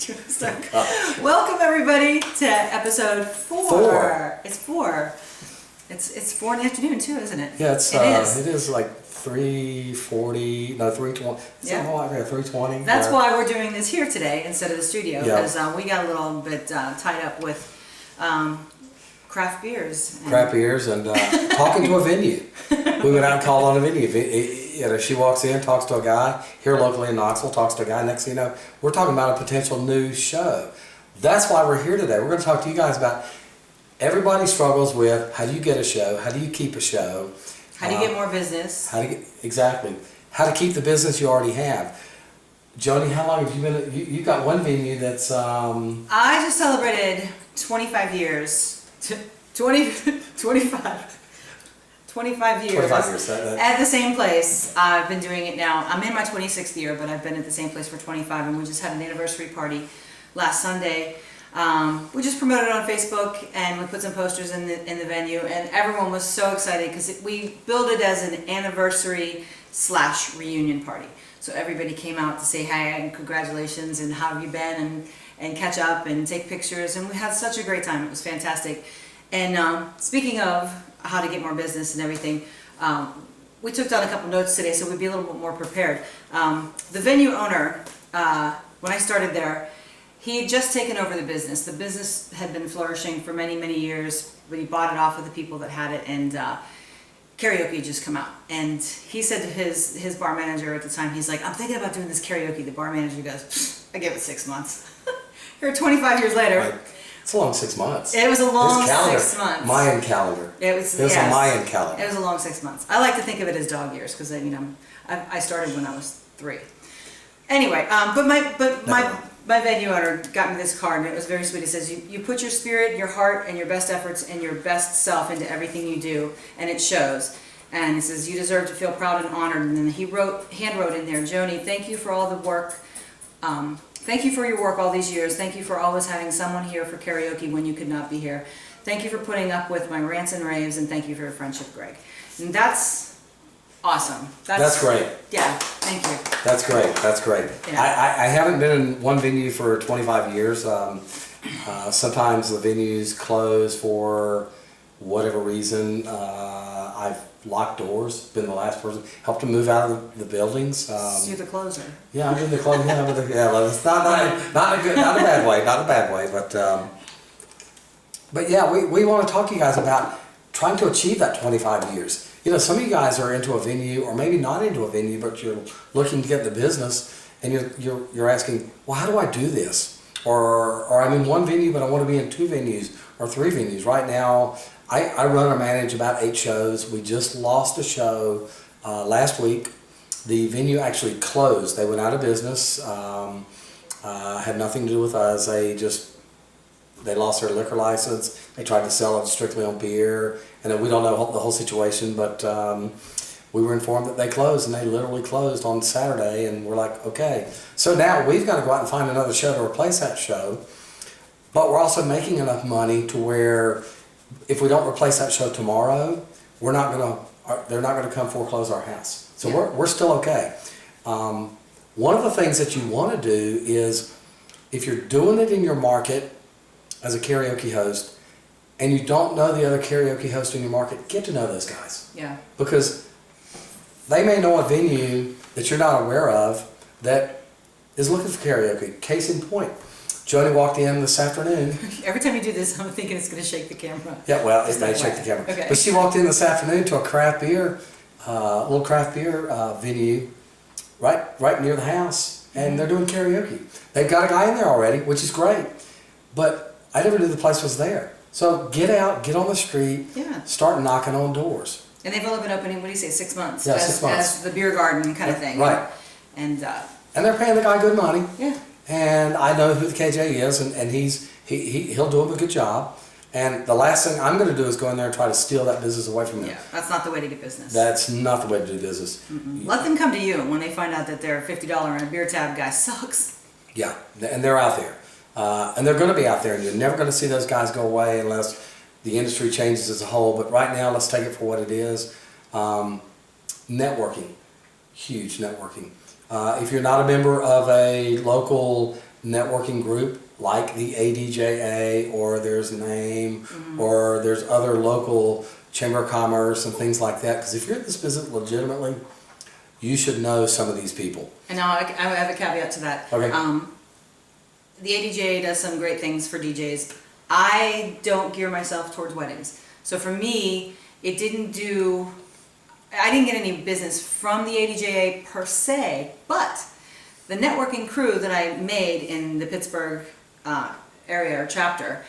Welcome everybody to episode 4. It's 4. It's 4 in the afternoon too, isn't it? Yeah, it is like 3:40, no 3:20. Yeah, like 3:20. That's why we're doing this here today instead of the studio, because we got a little bit tied up with craft beers. Craft beers and talking to a venue. We went out and called on a venue. She walks in, talks to a guy here locally in Knoxville, talks to a guy. Next thing you know, we're talking about a potential new show. That's why we're here today. We're going to talk to you guys about everybody struggles with how do you get a show, how do you keep a show, how do you get more business, how to keep the business you already have. Joni, how long have you been? You got one venue that's. I just celebrated 25 years. 25 years at the same place. I've been doing it now. I'm in my 26th year, but I've been at the same place for 25, and we just had an anniversary party last Sunday. We just promoted it on Facebook, and we put some posters in the venue, and everyone was so excited because we billed it as an anniversary/reunion party. So everybody came out to say hi and congratulations and how have you been and catch up and take pictures, and we had such a great time. It was fantastic. And speaking of how to get more business and everything, we took down a couple notes today so we'd be a little bit more prepared. The venue owner, when I started there, he had just taken over the business. The business had been flourishing for many, many years, but he bought it off of the people that had it, and karaoke had just come out. And he said to his bar manager at the time, he's like, I'm thinking about doing this karaoke. The bar manager goes, I give it 6 months. Here 25 years later. Right. It's a long 6 months. It was a long 6 months. Mayan calendar. It was a Mayan calendar. It was a long 6 months. I like to think of it as dog years because I started when I was 3. Anyway, but my venue owner got me this card, and it was very sweet. It says, you put your spirit, your heart, and your best efforts and your best self into everything you do, and it shows. And it says, you deserve to feel proud and honored. And then he hand wrote in there, Joni, thank you for all the work. Thank you for your work all these years. Thank you for always having someone here for karaoke when you could not be here. Thank you for putting up with my rants and raves, and thank you for your friendship, Greg. And that's awesome. That's great. Yeah, thank you. That's great. That's great. Yeah. I haven't been in one venue for 25 years. Sometimes the venues close for whatever reason. I've locked doors, been the last person, helped them move out of the buildings. You're the closer. Yeah, I'm in the closer. It's not a bad way, but yeah, we want to talk to you guys about trying to achieve that 25 years. You know, some of you guys are into a venue, or maybe not into a venue, but you're looking to get the business, and you're asking, well, how do I do this? Or I'm in one venue, but I want to be in 2 venues or 3 venues. Right now, I run or manage about 8 shows. We just lost a show last week. The venue actually closed. They went out of business. Had nothing to do with us. They lost their liquor license. They tried to sell it strictly on beer, and we don't know the whole situation, but we were informed that they closed, and they literally closed on Saturday, and we're like, okay. So now we've got to go out and find another show to replace that show, but we're also making enough money to where if we don't replace that show tomorrow, they're not going to come foreclose our house. So yeah. We're still okay. One of the things that you want to do is, if you're doing it in your market as a karaoke host, and you don't know the other karaoke host in your market, get to know those guys. Yeah. Because they may know a venue that you're not aware of that is looking for karaoke. Case in point, Joni walked in this afternoon. Every time you do this, I'm thinking it's going to shake the camera. Yeah, well, it may shake the camera. Okay. But she walked in this afternoon to a craft beer, little craft beer venue right near the house, and they're doing karaoke. They've got a guy in there already, which is great, but I never knew the place was there. So get out, get on the street, start knocking on doors. And they've only been opening, what do you say, 6 months? Yeah, 6 months. As the beer garden kind of thing. Right. And they're paying the guy good money. Yeah. And I know who the KJ is, and he'll do him a good job. And the last thing I'm going to do is go in there and try to steal that business away from them. Yeah, that's not the way to get business. That's not the way to do business. Let them come to you when they find out that their $50 and a beer tab guy sucks. Yeah, and they're out there. And they're going to be out there, and you're never going to see those guys go away unless the industry changes as a whole. But right now, let's take it for what it is. Networking, huge networking. If you're not a member of a local networking group like the ADJA, or there's NAME, or there's other local Chamber of Commerce and things like that. Because if you're in this business legitimately, you should know some of these people. And now I have a caveat to that. Okay. The ADJ does some great things for DJs. I don't gear myself towards weddings. So for me, I didn't get any business from the ADJA per se, but the networking crew that I made in the Pittsburgh area or chapter,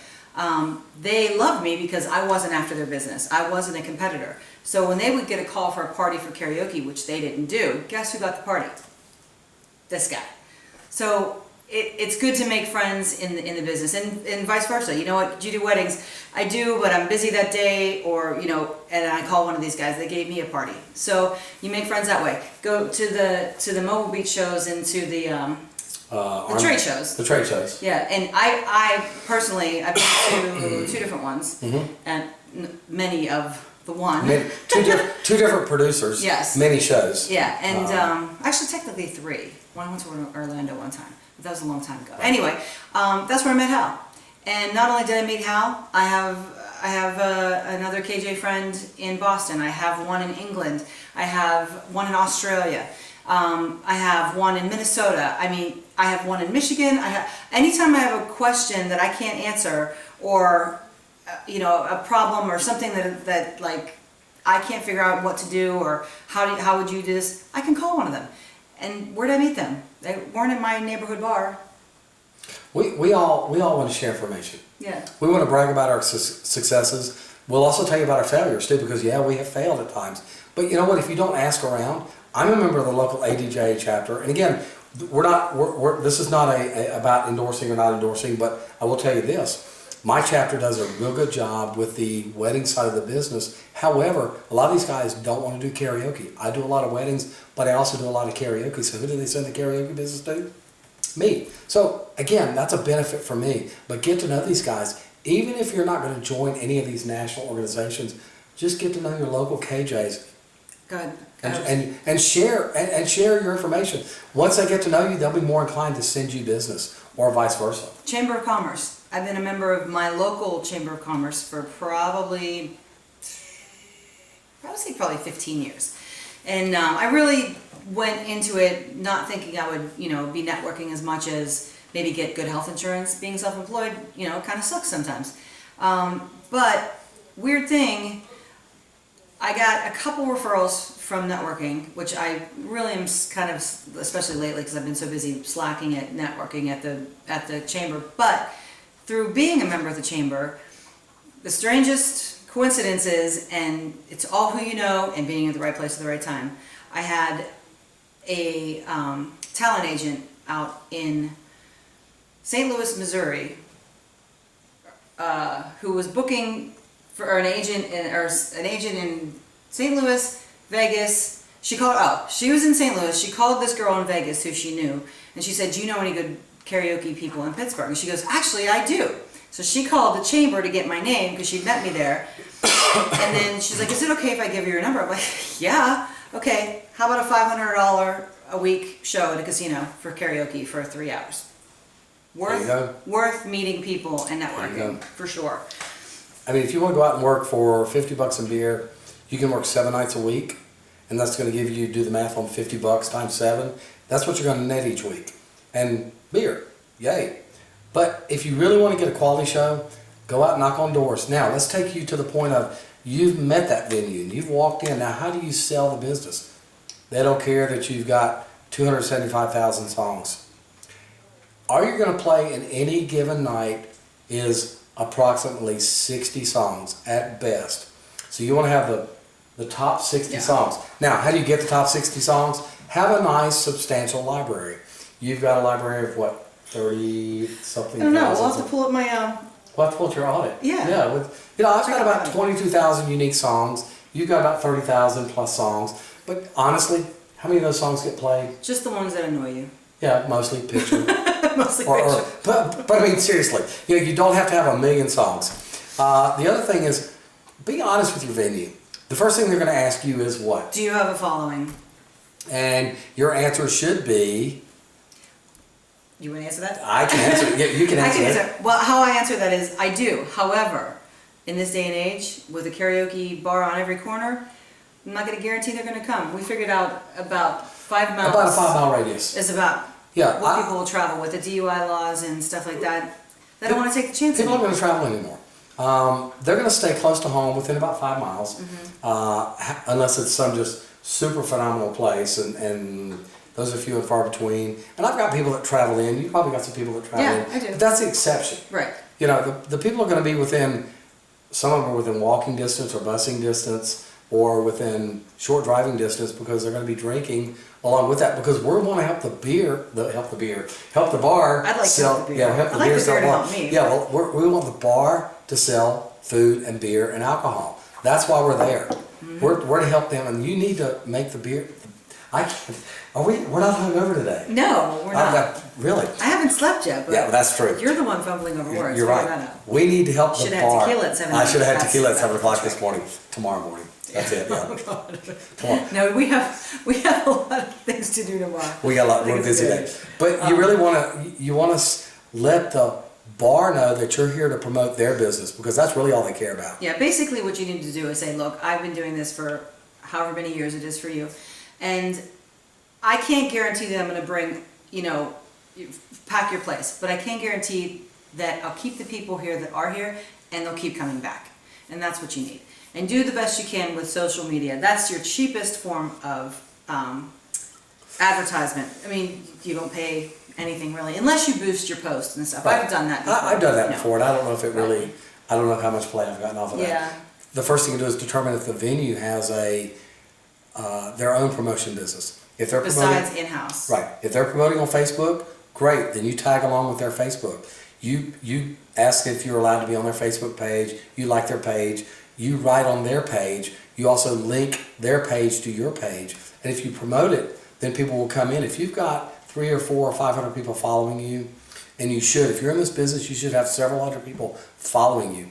they loved me because I wasn't after their business. I wasn't a competitor. So when they would get a call for a party for karaoke, which they didn't do, guess who got the party? This guy. So it's good to make friends in the business, and vice versa. You know what? Do you do weddings? I do, but I'm busy that day, or and I call one of these guys. They gave me a party. So you make friends that way. Go to the Mobile Beach shows and to the trade shows. The trade shows. Yeah, and I personally, I've been to two different ones, and many of the one. Two different producers. Yes. Many shows. Yeah, and actually technically three. I went to Orlando one time, but that was a long time ago. Anyway, that's where I met Hal. And not only did I meet Hal, I have another KJ friend in Boston. I have one in England. I have one in Australia. I have one in Minnesota. I mean, I have one in Michigan. Anytime I have a question that I can't answer, or a problem or something that like I can't figure out what to do, or how would you do this, I can call one of them. And where did I meet them? They weren't in my neighborhood bar. We all want to share information. Yeah. We want to brag about our successes. We'll also tell you about our failures too, because we have failed at times. But you know what? If you don't ask around, I'm a member of the local ADJ chapter, and again, this is not about endorsing or not endorsing, but I will tell you this. My chapter does a real good job with the wedding side of the business. However, a lot of these guys don't want to do karaoke. I do a lot of weddings, but I also do a lot of karaoke. So who do they send the karaoke business to? Me. So again, that's a benefit for me. But get to know these guys. Even if you're not going to join any of these national organizations, just get to know your local KJs. Good. And share your information. Once they get to know you, they'll be more inclined to send you business, or vice versa. Chamber of Commerce. I've been a member of my local Chamber of Commerce for probably 15 years. And I really went into it not thinking I would, be networking as much as maybe get good health insurance. Being self-employed, kind of sucks sometimes. But weird thing, I got a couple referrals from networking, which I really am kind of, especially lately because I've been so busy slacking at networking at the chamber. But through being a member of the chamber, the strangest coincidences, and it's all who you know and being at the right place at the right time. I had a talent agent out in St. Louis, Missouri, who was booking for an agent in St. Louis, Vegas. She was in St. Louis. She called this girl in Vegas who she knew, and she said, "Do you know any good karaoke people in Pittsburgh?" And she goes, "Actually, I do." So she called the chamber to get my name because she'd met me there. And then she's like, "Is it okay if I give you your number?" I'm like, "Yeah, okay. How about a $500 a week show at a casino for karaoke for 3 hours?" Worth meeting people and networking, for sure. I mean, if you want to go out and work for $50 in beer, you can work 7 nights a week, and that's going to give you, do the math on $50 times 7. That's what you're going to net each week. And beer, yay. But if you really want to get a quality show, go out and knock on doors. Now, let's take you to the point of you've met that venue and you've walked in. Now, how do you sell the business? They don't care that you've got 275,000 songs. All you're going to play in any given night is approximately 60 songs at best. So you want to have the top 60 songs. Now, how do you get the top 60 songs? Have a nice, substantial library. You've got a library of what, 30 something? I don't know. We'll have to pull up my. We'll have to pull up your audit. Yeah. Yeah. I've got about 22,000 unique songs. You've got about 30,000 plus songs. But honestly, how many of those songs get played? Just the ones that annoy you. Yeah, mostly picture. Mostly picture. But I mean, seriously, you don't have to have a million songs. The other thing is, be honest with your venue. The first thing they're going to ask you is what? Do you have a following? And your answer should be, You want to answer that? I can answer it. Yeah, you can answer it. Well, how I answer that is I do. However, in this day and age, with a karaoke bar on every corner, I'm not going to guarantee they're going to come. We figured out about 5 miles. About a 5-mile radius. Is about what people will travel with the DUI laws and stuff like that. They don't want to take the chance. People aren't going to travel anymore. They're going to stay close to home within about 5 miles, unless it's some just super phenomenal place, and those are few and far between. And I've got people that travel in. You probably got some people that travel in. Yeah, I do. But that's the exception. Right. You know, the people are going to be within, some of them are within walking distance or busing distance or within short driving distance because they're going to be drinking along with that because we want to help help the bar. I'd like sell, to help the beer. Yeah, help the I'd like beer the sell beer to more. help me. Yeah, well, we want the bar to sell food and beer and alcohol. That's why we're there. We're to help them, and you need to make the beer. I can't. We're not hungover today. No, we're not. Really? I haven't slept yet, but Yeah, that's true. You're the one fumbling over words. You're Figure right. that out. We need to help the Should've bar. had tequila at 7 I should have had That's- tequila at 7 o'clock that's this morning. Tomorrow morning. That's it. Yeah. Oh, God. Tomorrow. No, we have a lot of things to do tomorrow. We got a lot. I think We're it's busy good. day. But you really want to let the bar know that you're here to promote their business because that's really all they care about. Yeah, basically what you need to do is say, look, I've been doing this for however many years it is for you, and I can't guarantee that I'm going to bring, pack your place, but I can guarantee that I'll keep the people here that are here, and they'll keep coming back, and that's what you need. And do the best you can with social media. That's your cheapest form of advertisement. I mean, you don't pay anything really, unless you boost your posts and stuff. Right. I've done that before. I've done that before, and I don't know if it really. I don't know how much play I've gotten off of that. Yeah. The first thing to do is determine if the venue has their own promotion business. If they're Besides in-house. right. If they're promoting on Facebook, great. Then you tag along with their Facebook. You ask if you're allowed to be on their Facebook page. You like their page. You write on their page. You also link their page to your page. And if you promote it, then people will come in. If you've got 300 or 400 or 500 people following you, and you should, if you're in this business, you should have several hundred people following you.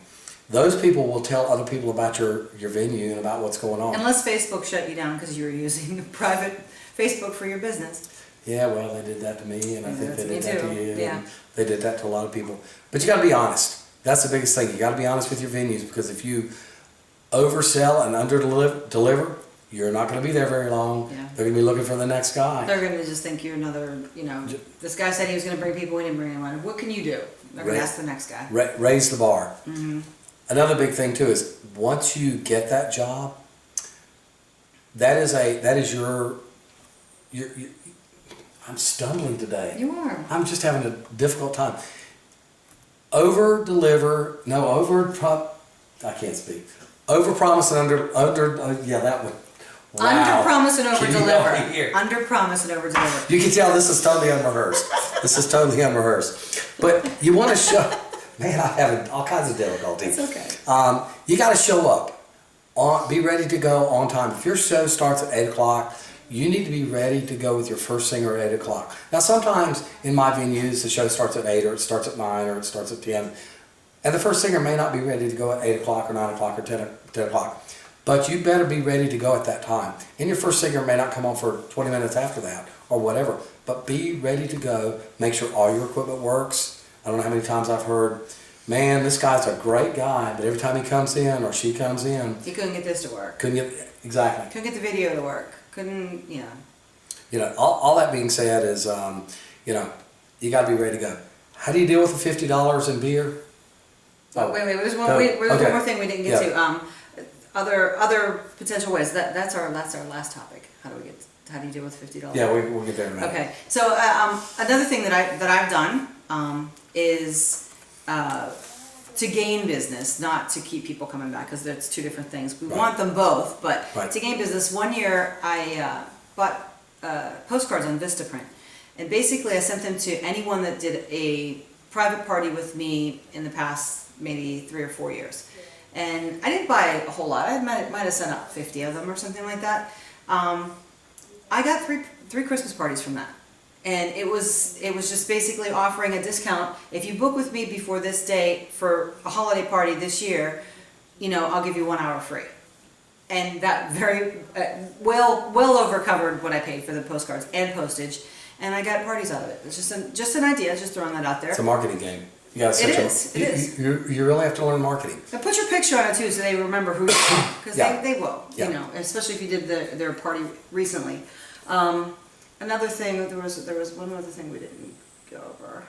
Those people will tell other people about your venue and about what's going on. Unless Facebook shut you down because you were using private Facebook for your business. Yeah, well, they did that to me, and I think they did that to you. Yeah. And they did that to a lot of people. But you got to be honest. That's the biggest thing. You got to be honest with your venues because if you oversell and under-deliver, you're not going to be there very long. Yeah. They're going to be looking for the next guy. They're going to just think you're another, this guy said he was going to bring people, he didn't bring anyone. What can you do? They're going to ask the next guy. Raise the bar. Another big thing too is once you get that job, that is your I'm stumbling today. You are. I'm just having a difficult time. I can't speak. Over-promise and that one. Wow. Under-promise and Can you help me over-deliver. here? Under-promise and over-deliver. You can tell this is totally unrehearsed. But you want to show, man, I'm having all kinds of difficulty. It's okay. You got to show up. Be ready to go on time. If your show starts at 8 o'clock, you need to be ready to go with your first singer at 8 o'clock. Now, sometimes in my venues, the show starts at 8 or it starts at 9 or it starts at 10. And the first singer may not be ready to go at 8 o'clock or 9 o'clock or 10 o'clock. But you better be ready to go at that time. And your first singer may not come on for 20 minutes after that or whatever. But be ready to go. Make sure all your equipment works. I don't know how many times I've heard, man, this guy's a great guy, but every time he comes in or she comes in, He couldn't get this to work. exactly. Couldn't get the video to work. Couldn't, All that being said is, you got to be ready to go. How do you deal with the $50 in beer? Oh, wait, there's one Okay. more thing we didn't get Yeah. to. Other potential ways. That's our last topic. How do you deal with $50? Yeah, we'll get there in a minute. Okay. So another thing that I've done is to gain business, not to keep people coming back, because that's two different things. We want them both, but to gain business. One year I bought postcards on Vistaprint, and basically I sent them to anyone that did a private party with me in the past maybe 3 or 4 years. And I didn't buy a whole lot. I might have sent out 50 of them or something like that. I got three Christmas parties from that. And it was just basically offering a discount. If you book with me before this date for a holiday party this year, I'll give you 1 hour free. And that very well over covered what I paid for the postcards and postage. and I got parties out of it. It's just an idea, just throwing that out there. It's a marketing game. You gotta It is. You really have to learn marketing. And put your picture on it too, so they remember who you are, because Yeah. they will, Yeah. you know, especially if you did their party recently. Another thing, there was one other thing we didn't go over.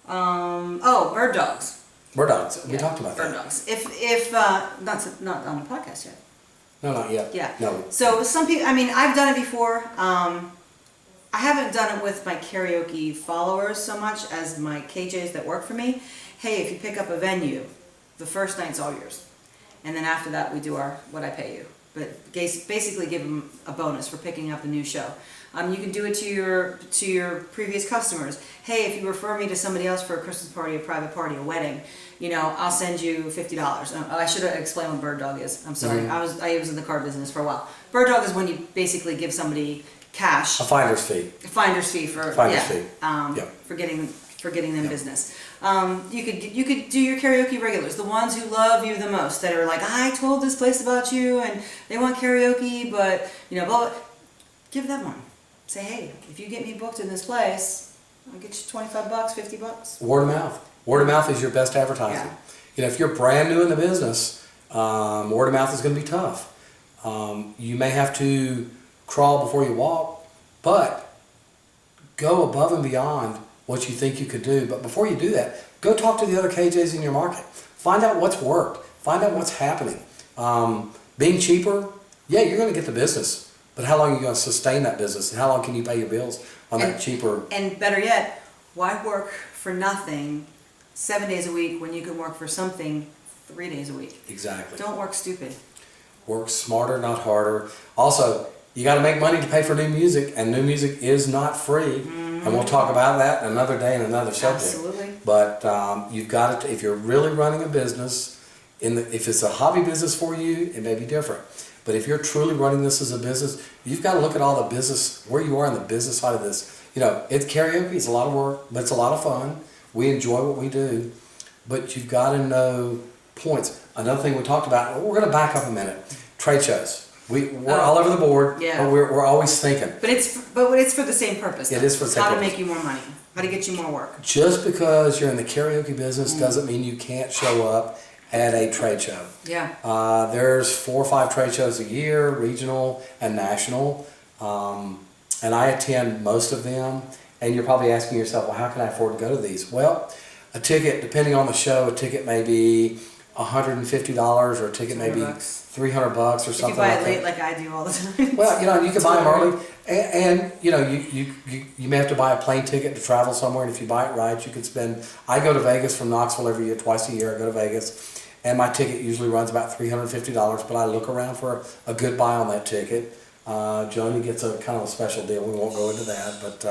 Bird dogs. Bird dogs. We Yeah, talked about bird that. dogs. If not on the podcast yet. No, not yet. Yeah. No. So some people, I mean, I've done it before. I haven't done it with my karaoke followers so much as my KJs that work for me. Hey, if you pick up a venue, the first night's all yours, and then after that we do what I pay you. But basically give them a bonus for picking up a new show. You can do it to your previous customers. Hey, if you refer me to somebody else for a Christmas party, a private party, a wedding, you know, I'll send you $50. I should have explained what bird dog is. I'm sorry. Mm-hmm. I was in the car business for a while. Bird dog is when you basically give somebody cash. A finder's fee. A finder's fee for for getting them business. You could do your karaoke regulars, the ones who love you the most, that are like, I told this place about you and they want karaoke, but you know, blah, blah. Give them one. Say, hey, if you get me booked in this place, I'll get you $25, $50. Word of mouth. Word of mouth is your best advertising. Yeah. You know, if you're brand new in the business, word of mouth is going to be tough. You may have to crawl before you walk, but go above and beyond what you think you could do. But before you do that, go talk to the other KJs in your market. Find out what's worked. Find out what's happening. Being cheaper, yeah, you're going to get the business. But how long are you going to sustain that business? And how long can you pay your bills on that cheaper? And better yet, why work for nothing 7 days a week when you can work for something 3 days a week? Exactly. Don't work stupid. Work smarter, not harder. Also, you got to make money to pay for new music, and new music is not free. And we'll talk about that another day in another subject. Absolutely. But you've got to, if you're really running a business, if it's a hobby business for you, it may be different. But if you're truly running this as a business, you've got to look at all the business, where you are in the business side of this. You know, it's karaoke, it's a lot of work, but it's a lot of fun. We enjoy what we do, but you've got to know points. Another thing we talked about, we're going to back up a minute, trade shows. We're all over the board, Yeah. but we're always thinking. But it's for the same purpose. It is for the same How to purpose. make you more money. How to get you more work. Just because you're in the karaoke business doesn't mean you can't show up at a trade show. Yeah. There's 4 or 5 trade shows a year, regional and national, and I attend most of them. And you're probably asking yourself, well, how can I afford to go to these? Well, a ticket, depending on the show, a ticket may be $150, or a ticket may be $300 or something. If you buy it late, like I do all the time. Well, you know, you can buy them early, and you know, you may have to buy a plane ticket to travel somewhere, and if you buy it right, you could spend. I go to Vegas from Knoxville every year, twice a year. I go to Vegas, and my ticket usually runs about $350. But I look around for a good buy on that ticket. Joni gets a kind of a special deal. We won't go into that, but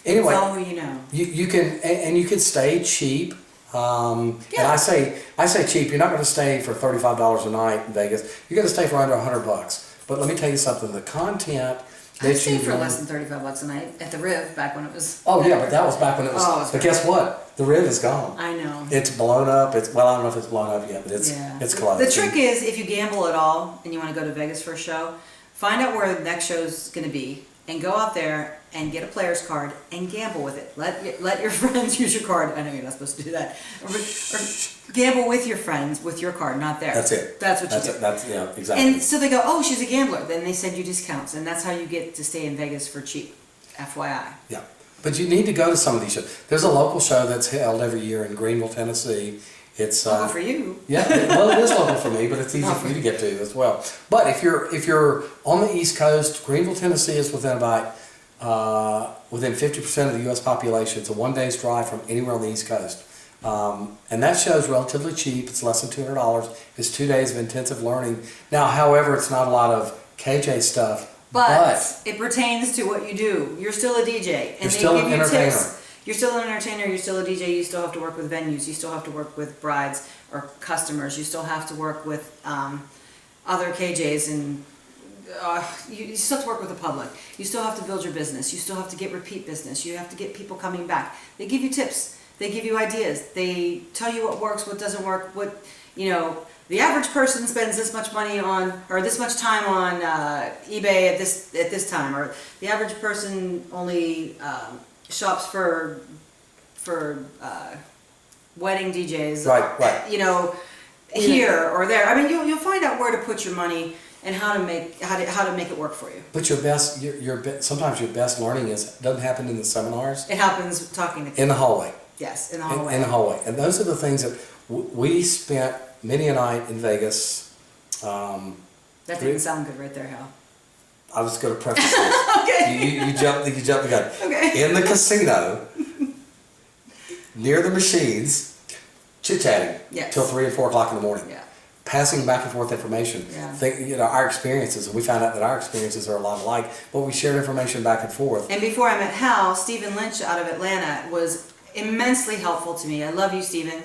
anyway, It's all who you know. you can and you can stay cheap. And I say cheap. You're not going to stay for $35 a night in Vegas. You're going to stay for under $100. But let me tell you something. The content I that stayed you for learn- less than $35 a night at the Riv back when it was. Oh yeah, but that was back when it was. Oh, it's but guess what? The Riv is gone. I know. It's blown up. Well, I don't know if it's blown up yet, but it's closed. The trick is, if you gamble at all and you want to go to Vegas for a show, find out where the next show's going to be and go out there and get a player's card and gamble with it. Let your friends use your card. I know you're not supposed to do that. Or gamble with your friends with your card, not theirs. That's it. That's what you do. That's yeah, exactly. And so they go, oh, she's a gambler. Then they send you discounts, and that's how you get to stay in Vegas for cheap. FYI. Yeah, but you need to go to some of these shows. There's a local show that's held every year in Greenville, Tennessee. It's Local for you. Yeah, well, it is local for me, but it's easy for you to get to as well. But if you're on the East Coast, Greenville, Tennessee is within about within 50% of the U.S. population. It's a 1 day's drive from anywhere on the East Coast, and that show is relatively cheap. It's less than $200. It's 2 days of intensive learning. Now, however, it's not a lot of KJ stuff. But it pertains to what you do. You're still a DJ, and You're still an entertainer. tips. You're still an entertainer. You're still a DJ. You still have to work with venues. You still have to work with brides or customers. You still have to work with other KJs, and you still have to work with the public. You still have to build your business. You still have to get repeat business. You have to get people coming back. They give you tips. They give you ideas. They tell you what works, what doesn't work, what the average person spends this much money on, or this much time on eBay at this time, or the average person only shops for wedding DJs, Right. you know, here or there. I mean, you'll find out where to put your money and how to make it work for you. But sometimes your best learning doesn't happen in the seminars. It happens talking to people. In the hallway. Yes, in the hallway. In the hallway. And those are the things that we spent many a night in Vegas. That didn't sound good right there, Hal. I was going to preface this. Okay. You jumped the gun. Okay. In the casino, near the machines, chit-chatting till 3 and 4 o'clock in the morning. Yeah. Passing back and forth information. Yeah. Our experiences, and we found out that our experiences are a lot alike, but we shared information back and forth. And before I met Hal, Stephen Lynch out of Atlanta was immensely helpful to me. I love you, Stephen.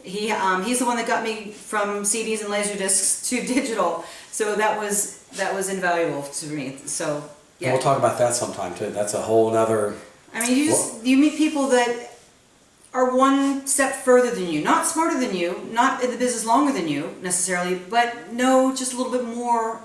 He's the one that got me from CDs and Laserdiscs to digital, so that was invaluable to me. So yeah. And we'll talk about that sometime too. That's a whole nother. I mean, you meet people that are one step further than you, not smarter than you, not in the business longer than you necessarily, but know just a little bit more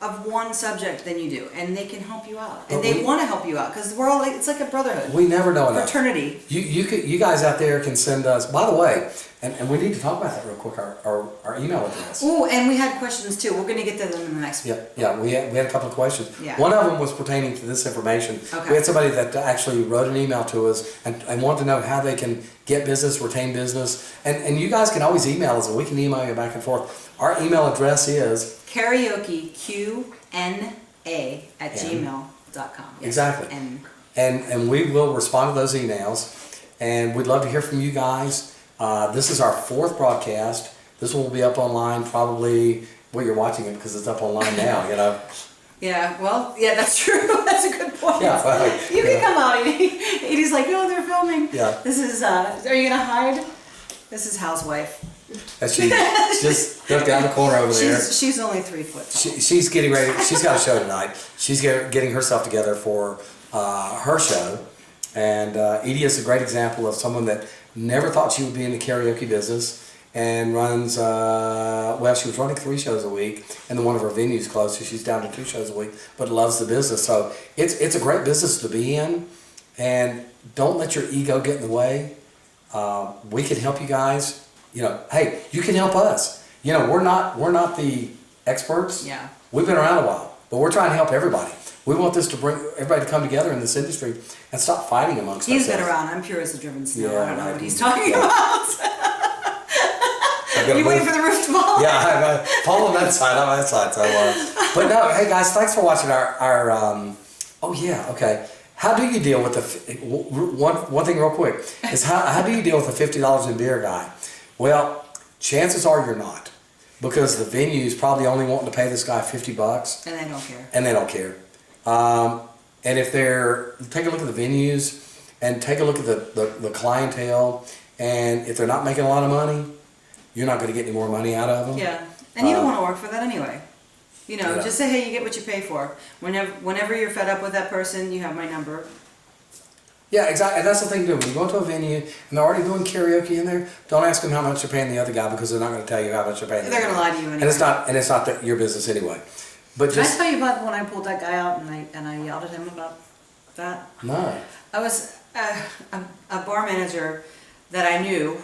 of one subject than you do, and they can help you out, and they want to help you out because we're all it's like a brotherhood. We never know enough. Fraternity. You guys out there can send us. By the way, and we need to talk about that real quick. Our email address. Oh, and we had questions too. We're going to get to them in the next week. Yeah. We had a couple of questions. Yeah. One of them was pertaining to this information. Okay. We had somebody that actually wrote an email to us and wanted to know how they can get business, retain business, and you guys can always email us, and we can email you back and forth. Our email address is KaraokeQNA at gmail.com. Yes. Exactly. And we will respond to those emails, and we'd love to hear from you guys. This is our 4th broadcast. This one will be up online probably. Well, you're watching it because it's up online now. You know. Yeah. Well. Yeah. That's true. That's a good point. Yeah. Well, you can come out. He's like, oh, they're filming. Yeah. This is. Are you gonna hide? This is housewife. That's she. Just look down the corner over there. She's only 3 foot tall. She's getting ready. She's got a show tonight. She's getting herself together for her show. And Edie is a great example of someone that never thought she would be in the karaoke business and runs, she was running 3 shows a week, and then one of her venues closed, so she's down to 2 shows a week, but loves the business. So it's a great business to be in, and don't let your ego get in the way. We can help you guys. Hey, you can help us. We're not the experts. Yeah. We've been around a while, but we're trying to help everybody. We want this to bring everybody to come together in this industry and stop fighting amongst ourselves. He's been around. I'm pure as the driven snow. Yeah, I don't know what he's yeah. talking about. You waiting for the roof to fall? Yeah, I fall on that side. I'm on that side. So, but no, hey guys, thanks for watching our. Oh yeah, okay. How do you deal with the one thing real quick is how do you deal with the $50 in beer guy? Well, chances are you're not, because the venue's probably only wanting to pay this guy $50, and they don't care. And they don't care. And if take a look at the venues and take a look at the clientele, and if they're not making a lot of money, you're not going to get any more money out of them. Yeah, and you don't want to work for that anyway. Just say, hey, you get what you pay for. Whenever you're fed up with that person, you have my number. Yeah, exactly. And that's the thing to do. When you go to a venue and they're already doing karaoke in there, don't ask them how much you're paying the other guy, because they're not going to tell you how much you're paying. They're going to lie to you anyway. And it's not your business anyway. But Did I tell you about when I pulled that guy out and I yelled at him about that? No. I was a bar manager that I knew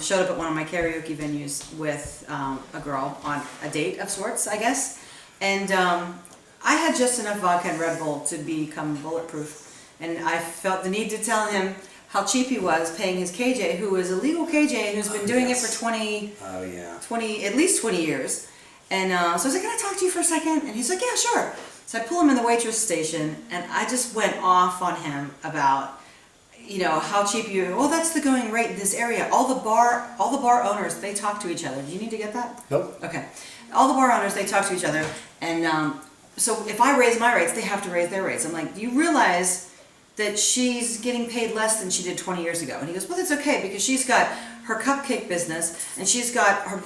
showed up at one of my karaoke venues with a girl on a date of sorts, I guess. And I had just enough vodka and Red Bull to become bulletproof. And I felt the need to tell him how cheap he was paying his KJ, who is a legal KJ, who's been doing it for 20, at least 20 years. And so I was like, can I talk to you for a second? And he's like, yeah, sure. So I pull him in the waitress station, and I just went off on him about, how cheap that's the going rate in this area. All the bar owners, they talk to each other. Do you need to get that? Nope. Okay. All the bar owners, they talk to each other. And so if I raise my rates, they have to raise their rates. I'm like, do you realize that she's getting paid less than she did 20 years ago? And he goes, well, that's okay, because she's got her cupcake business and she's got her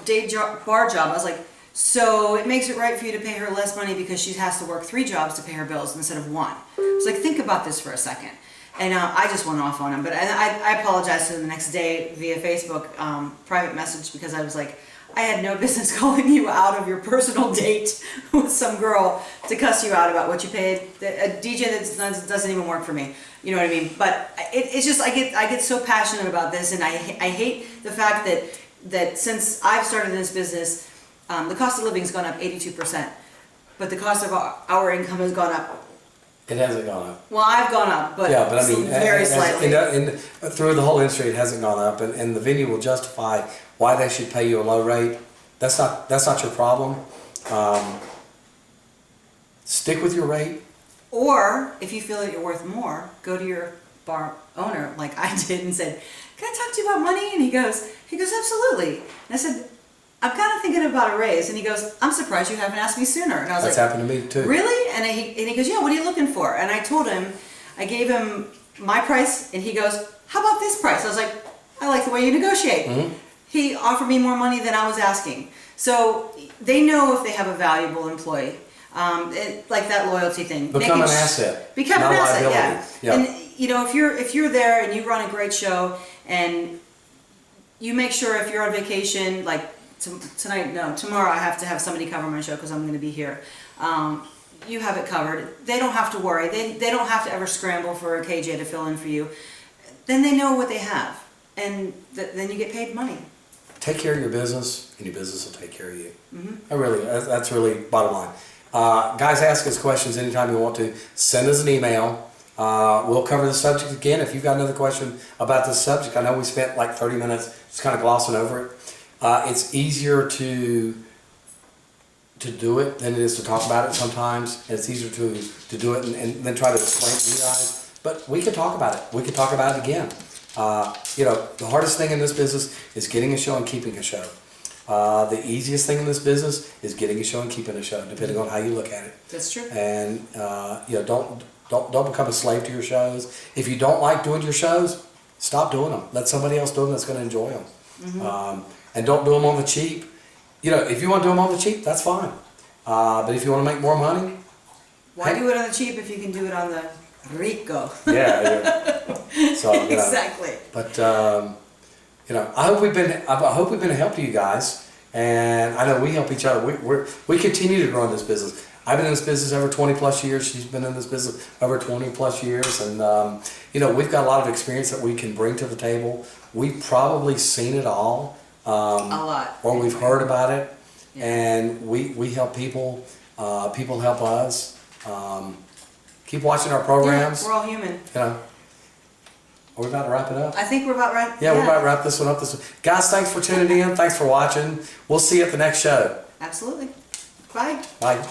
bar job. I was like, so it makes it right for you to pay her less money because she has to work 3 jobs to pay her bills instead of 1. I was like, think about this for a second. And I just went off on him. But I apologized to him the next day via Facebook private message, because I was like, I had no business calling you out of your personal date with some girl to cuss you out about what you paid. A DJ that doesn't even work for me. You know what I mean? But it's just, I get so passionate about this, and I hate the fact that since I've started this business, the cost of living's gone up 82%, but the cost of our income has gone up. It hasn't gone up. Well, I've gone up, but Yeah, but I mean, very slightly. Through the whole industry, it hasn't gone up, and the venue will justify why they should pay you a low rate. That's not your problem. Stick with your rate. Or if you feel that you're worth more, go to your bar owner, like I did, and said, "Can I talk to you about money?" And he goes, "Absolutely." And I said, "I'm kind of thinking about a raise." And he goes, "I'm surprised you haven't asked me sooner." And I was That's like, happened to me too. "Really?" And he goes, "Yeah, what are you looking for?" And I told him, I gave him my price, and he goes, "How about this price?" I was like, "I like the way you negotiate." Mm-hmm. He offered me more money than I was asking. So they know if they have a valuable employee. Like that loyalty thing. Become an asset. Become not an asset, liability. yeah. And you know, if you're there and you run a great show, and you make sure if you're on vacation, like tomorrow I have to have somebody cover my show because I'm going to be here. You have it covered. They don't have to worry. They don't have to ever scramble for a KJ to fill in for you. Then they know what they have, and then you get paid money. Take care of your business, and your business will take care of you. Mm-hmm. That's really bottom line. Guys, ask us questions anytime you want to. Send us an email. We'll cover the subject again. If you've got another question about this subject, I know we spent like 30 minutes just kind of glossing over it. It's easier to do it than it is to talk about it sometimes. And it's easier to do it and then try to explain to you guys. But we can talk about it. We can talk about it again. You know, the hardest thing in this business is getting a show and keeping a show. The easiest thing in this business is getting a show and keeping a show, depending on how you look at it. That's true. And you know, don't become a slave to your shows. If you don't like doing your shows, stop doing them. Let somebody else do them that's going to enjoy them. Mm-hmm. And don't do them on the cheap. You know, if you want to do them on the cheap, that's fine. But if you want to make more money, why do it on the cheap if you can do it on the rico? Yeah. So you know, exactly. But you know, I hope we've been a help to you guys, and I know we help each other. We continue to grow in this business. I've been in this business over 20 plus years. She's been in this business over 20 plus years, and you know, we've got a lot of experience that we can bring to the table. We've probably seen it all, a lot, or we've heard about it, yeah. And we help people. People help us. Keep watching our programs. Yeah, we're all human. You know. Are we about to wrap it up? I think we're about right. Yeah, we're about to wrap this one up. Guys, thanks for tuning in. Thanks for watching. We'll see you at the next show. Absolutely. Bye. Bye.